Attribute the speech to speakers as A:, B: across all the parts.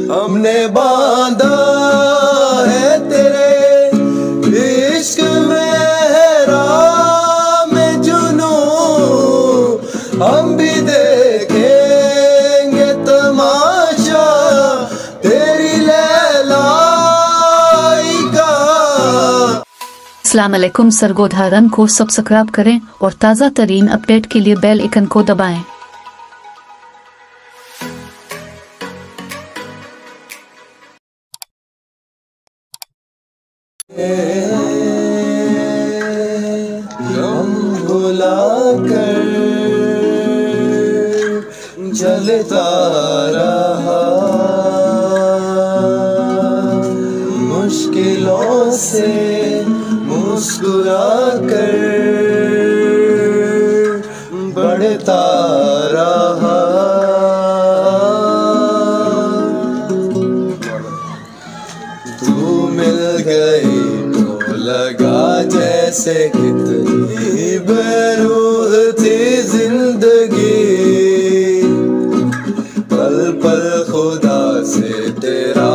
A: हमने बांधा है तेरे इश्क में राम जुनू, हम भी देखेंगे तमाशा तेरी लैलाई का।
B: अस्सलाम वालेकुम। सरगोधा रंग को सब्सक्राइब करें और ताज़ा तरीन अपडेट के लिए बेल आइकन को दबाएं।
A: गम भुला कर चलता रहा, मुश्किलों से मुस्कुरा कर बढ़ता रहा। तू मिल गई तो लगा जैसे कितनी बेरूह थी जिंदगी, पल पल खुदा से तेरा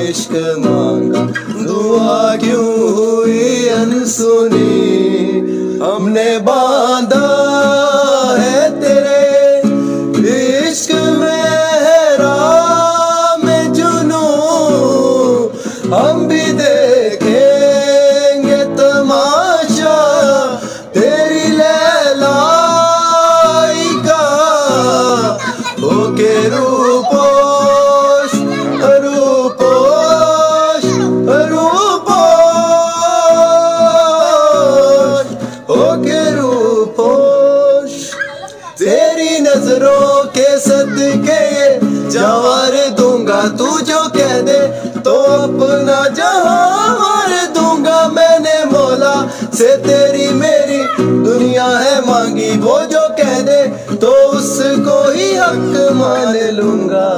A: इश्क मांगा, दुआ क्यों हुई अनसुनी। हमने बांधा है तेरे इश्क में राम जुनू, हम भी देखेंगे तमाशा तेरी लैलाई का। ओके रूपोश रूपोश रूपोश, ओके रूपोश, तेरी नजरों के सदके जवार दूंगा, तू जो कह दे तो अपना जहां मार दूंगा। मैंने मौला से तेरी मेरी दुनिया है मांगी, वो जो कह दे तो उसको ही हक मान लूंगा।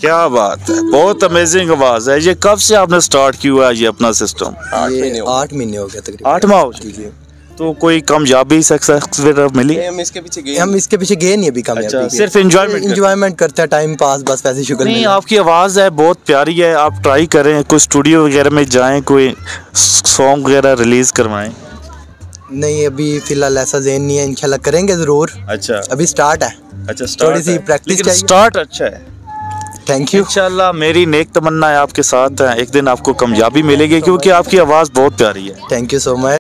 C: क्या बात है, बहुत अमेजिंग आवाज है। ये कब से आपने स्टार्ट किया है ये अपना सिस्टम?
A: 8 महीने हो गए तकरीबन।
C: 8 माह हो गए। तो कोई कामयाबी सक्सेस मिली?
A: हम इसके पीछे गए नहीं अभी कामयाबी।
C: अच्छा, सिर्फ
A: एंजॉयमेंट करते हैं, टाइम पास, बस वैसे शुक्र
C: नहीं। आपकी आवाज़ है बहुत प्यारी है, आप ट्राई करें, कोई स्टूडियो वगैरह में जाएं, कोई सॉन्ग वगैरह रिलीज करवाएं।
A: नहीं अभी फिलहाल ऐसा ज़हन नहीं है, इंशाल्लाह करेंगे ज़रूर।
C: अच्छा,
A: अभी स्टार्ट है।
C: अच्छा,
A: थोड़ी सी प्रैक्टिस चाहिए।
C: स्टार्ट अच्छा है।
A: Thank you.
C: इंशाल्लाह मेरी नेक तमन्ना है आपके साथ है, एक दिन आपको कामयाबी मिलेगी क्योंकि आपकी आवाज़ बहुत प्यारी है।
A: Thank you so much.